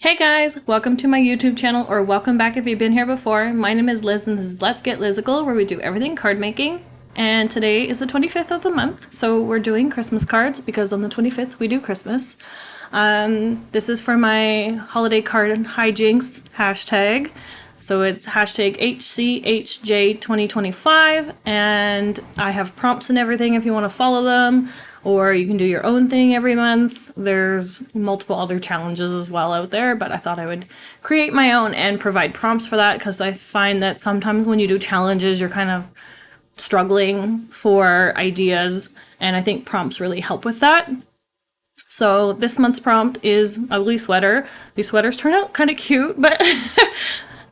Hey guys, welcome to my YouTube channel, or welcome back if you've been here before. My name is Liz and this is Let's Get Lizical, where we do everything card making. And today is the 25th of the month, so we're doing Christmas cards because on the 25th we do Christmas. This is for my holiday card hijinks hashtag. So it's hashtag HCHJ2025, and I have prompts and everything if you want to follow them, or you can do your own thing every month. There's multiple other challenges as well out there, but I thought I would create my own and provide prompts for that because I find that sometimes when you do challenges, you're kind of struggling for ideas, and I think prompts really help with that. So this month's prompt is ugly sweater. These sweaters turn out kind of cute, but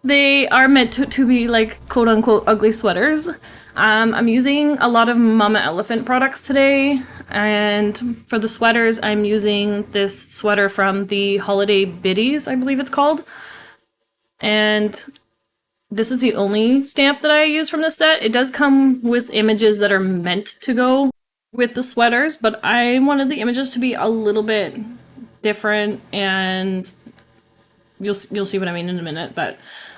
they are meant to be like quote unquote ugly sweaters. I'm using a lot of Mama Elephant products today, and for the sweaters I'm using this sweater from the Holiday Biddies, I believe it's called. And this is the only stamp that I use from this set. It does come with images that are meant to go with the sweaters, but I wanted the images to be a little bit different, and you'll see what I mean in a minute. But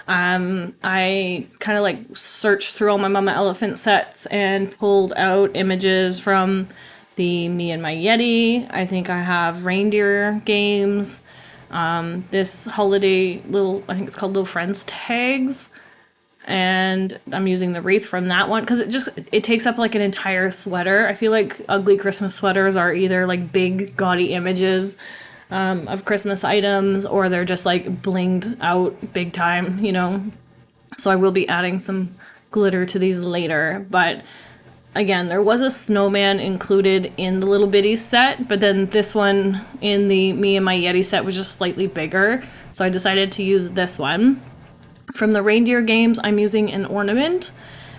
I kind of like searched through all my Mama Elephant sets and pulled out images from the Me and My Yeti. I think I have reindeer games. This holiday I think it's called Little Friends tags. And I'm using the wreath from that one because it takes up like an entire sweater. I feel like ugly Christmas sweaters are either like big gaudy images of Christmas items, or they're just like blinged out big time, you know. So I will be adding some glitter to these later, but again, there was a snowman included in the Little Bitty set, but then this one in the Me and My Yeti set was just slightly bigger, so I decided to use this one. From the reindeer games, I'm using an ornament,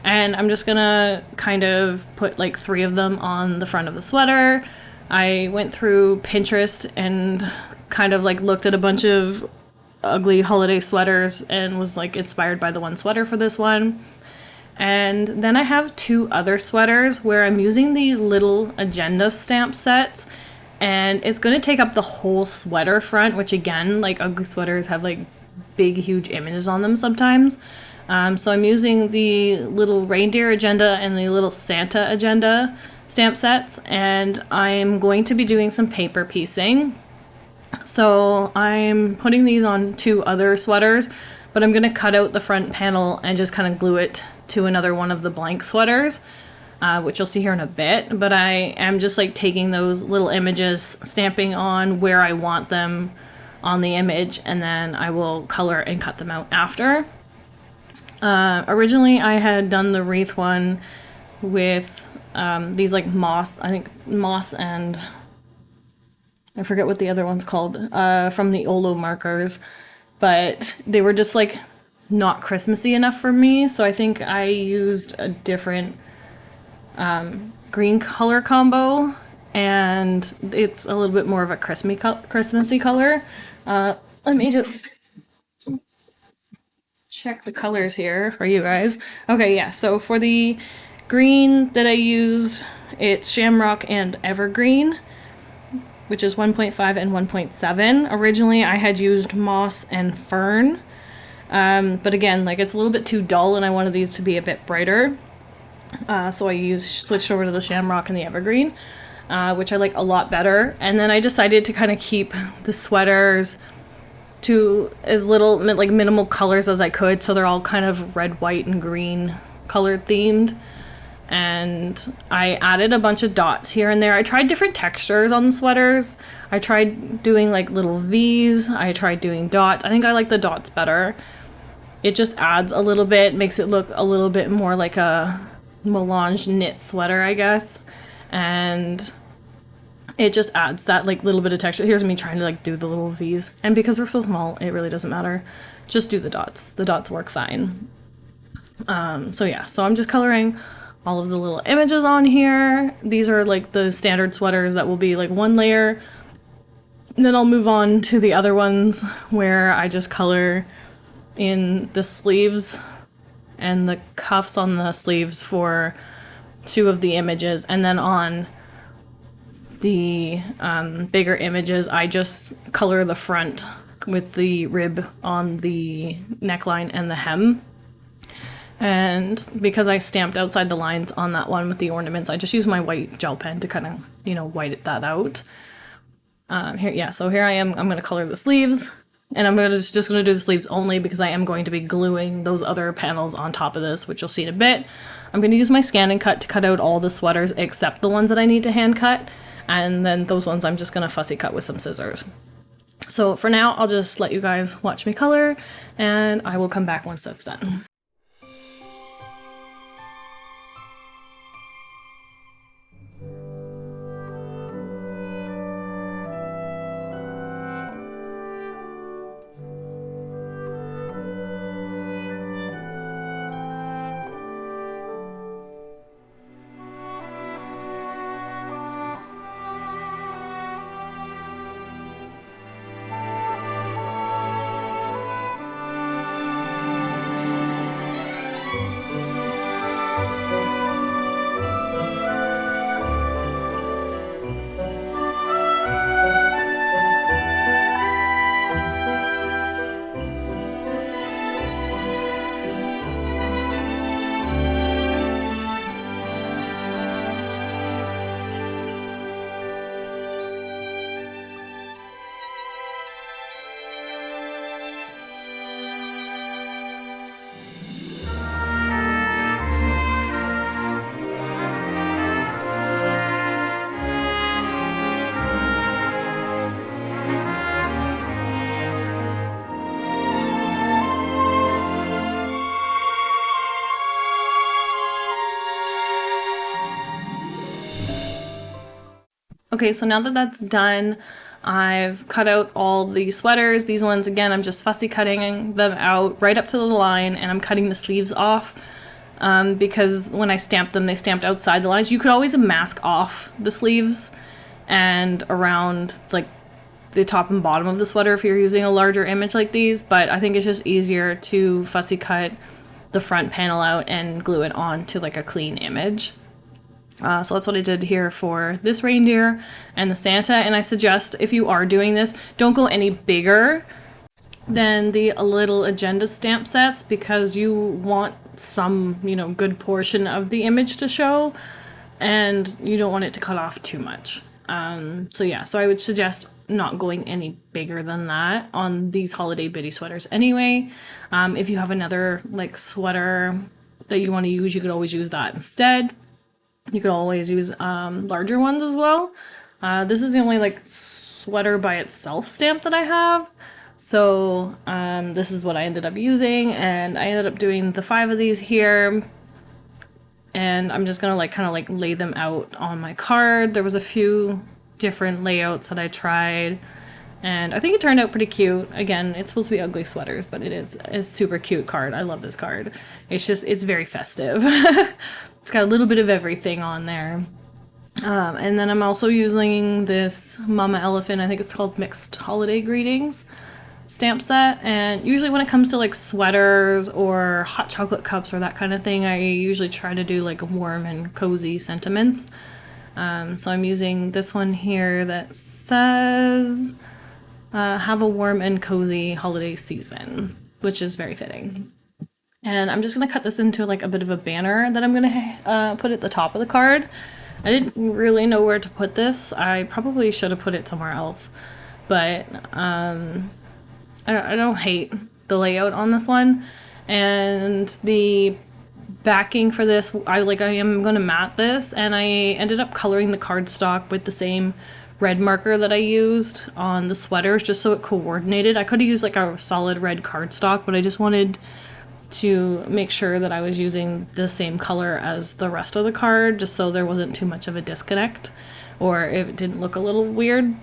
and I'm just gonna kind of put like 3 of them on the front of the sweater. I went through Pinterest and kind of like looked at a bunch of ugly holiday sweaters and was like inspired by the one sweater for this one. And then I have 2 other sweaters where I'm using the little agenda stamp sets, and it's going to take up the whole sweater front, which again, like ugly sweaters have like big huge images on them sometimes. So I'm using the little reindeer agenda and the little Santa agenda stamp sets, and I'm going to be doing some paper piecing. So I'm putting these on 2 other sweaters, but I'm going to cut out the front panel and just kind of glue it to another one of the blank sweaters, which you'll see here in a bit. But I am just like taking those little images, stamping on where I want them on the image, and then I will color and cut them out after. Originally I had done the wreath one with these like moss, I think moss, and I forget what the other one's called, from the Olo markers, but they were just like not Christmassy enough for me, so I think I used a different green color combo, and it's a little bit more of a Christmassy color. Let me just check the colors here for you guys. Okay, yeah, so for the green that I used, it's Shamrock and Evergreen, which is 1.5 and 1.7. Originally I had used Moss and Fern, but again, like it's a little bit too dull and I wanted these to be a bit brighter. So I switched over to the Shamrock and the Evergreen, which I like a lot better. And then I decided to kind of keep the sweaters to as little like minimal colors as I could, so they're all kind of red, white, and green colored themed. And I added a bunch of dots here and there. I tried different textures on the sweaters. I tried doing like little V's. I tried doing dots. I think I like the dots better. It just adds a little bit, makes it look a little bit more like a melange knit sweater, I guess. And it just adds that like little bit of texture. Here's me trying to like do the little V's, and because they're so small, it really doesn't matter. Just do the dots. The dots work fine. So yeah, so I'm just coloring all of the little images on here. These are like the standard sweaters that will be like 1 layer. And then I'll move on to the other ones where I just color in the sleeves and the cuffs on the sleeves for 2 of the images, and then on the bigger images I just color the front with the rib on the neckline and the hem. And because I stamped outside the lines on that one with the ornaments, I just used my white gel pen to kind of, you know, white that out. So here I am. I'm going to color the sleeves, and I'm just going to do the sleeves only because I am going to be gluing those other panels on top of this, which you'll see in a bit. I'm going to use my scan and cut to cut out all the sweaters except the ones that I need to hand cut, and then those ones I'm just going to fussy cut with some scissors. So for now, I'll just let you guys watch me color, and I will come back once that's done. Okay, so now that that's done, I've cut out all the sweaters. These ones, again, I'm just fussy cutting them out right up to the line, and I'm cutting the sleeves off because when I stamped them, they stamped outside the lines. You could always mask off the sleeves and around like the top and bottom of the sweater if you're using a larger image like these, but I think it's just easier to fussy cut the front panel out and glue it on to like a clean image. So that's what I did here for this reindeer and the Santa. And I suggest if you are doing this, don't go any bigger than the little agenda stamp sets because you want some, you know, good portion of the image to show and you don't want it to cut off too much. So I would suggest not going any bigger than that on these holiday biddy sweaters anyway. If you have another like sweater that you want to use, you could always use that instead. You could always use larger ones as well. This is the only like sweater by itself stamp that I have. So this is what I ended up using, and I ended up doing the 5 of these here. And I'm just gonna like kind of like lay them out on my card. There was a few different layouts that I tried, and I think it turned out pretty cute. Again, it's supposed to be ugly sweaters, but it is a super cute card. I love this card. It's very festive. It's got a little bit of everything on there. And then I'm also using this Mama Elephant, I think it's called Mixed Holiday Greetings stamp set. And usually when it comes to like sweaters or hot chocolate cups or that kind of thing, I usually try to do like warm and cozy sentiments. So I'm using this one here that says, have a warm and cozy holiday season, which is very fitting. And I'm just going to cut this into like a bit of a banner that I'm going to put at the top of the card. I didn't really know where to put this. I probably should have put it somewhere else. But I don't hate the layout on this one. And the backing for this, I am going to matte this. And I ended up coloring the cardstock with the same red marker that I used on the sweaters just so it coordinated. I could have used like a solid red cardstock, but I just wanted to make sure that I was using the same color as the rest of the card just so there wasn't too much of a disconnect or if it didn't look a little weird.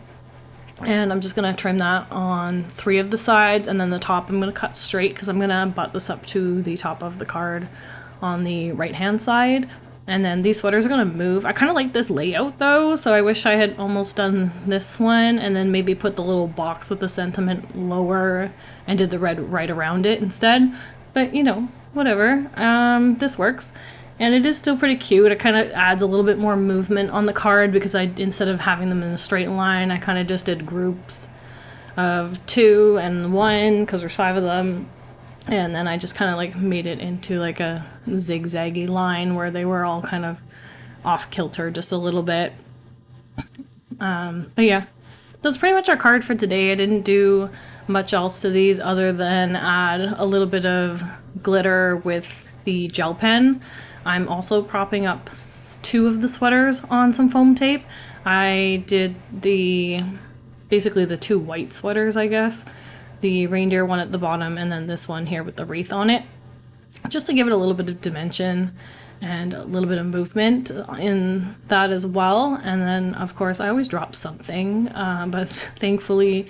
And I'm just going to trim that on 3 of the sides, and then the top I'm going to cut straight because I'm going to butt this up to the top of the card on the right hand side. And then these sweaters are going to move. I kind of like this layout though, so I wish I had almost done this one and then maybe put the little box with the sentiment lower and did the red right around it instead. But, you know, whatever. This works. And it is still pretty cute. It kind of adds a little bit more movement on the card because instead of having them in a straight line, I kind of just did groups of 2 and 1 because there's 5 of them. And then I just kind of like made it into like a zigzaggy line where they were all kind of off kilter just a little bit. But yeah, that's pretty much our card for today. I didn't do much else to these other than add a little bit of glitter with the gel pen. I'm also propping up 2 of the sweaters on some foam tape. I did basically the 2 white sweaters, I guess. The reindeer one at the bottom and then this one here with the wreath on it. Just to give it a little bit of dimension and a little bit of movement in that as well. And then, of course, I always drop something, but thankfully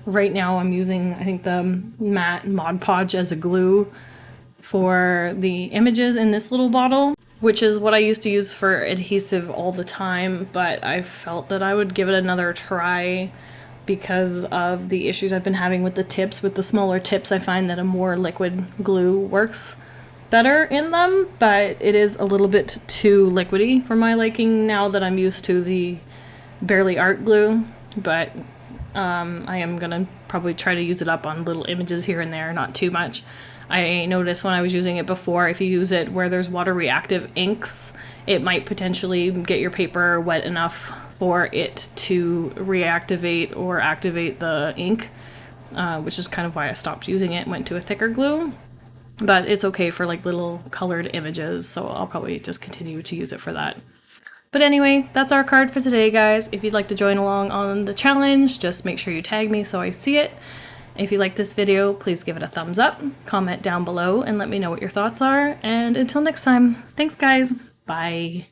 right now I'm using, I think, the matte Mod Podge as a glue for the images in this little bottle, which is what I used to use for adhesive all the time, but I felt that I would give it another try because of the issues I've been having with the tips. With the smaller tips, I find that a more liquid glue works better in them, but it is a little bit too liquidy for my liking now that I'm used to the Barely Art glue. But I am gonna probably try to use it up on little images here and there, not too much. I noticed when I was using it before, if you use it where there's water reactive inks, it might potentially get your paper wet enough for it to reactivate or activate the ink, which is kind of why I stopped using it and went to a thicker glue. But it's okay for like little colored images, so I'll probably just continue to use it for that. But anyway, that's our card for today, guys. If you'd like to join along on the challenge, just make sure you tag me so I see it. If you like this video, please give it a thumbs up, comment down below, and let me know what your thoughts are. And until next time, thanks guys, bye.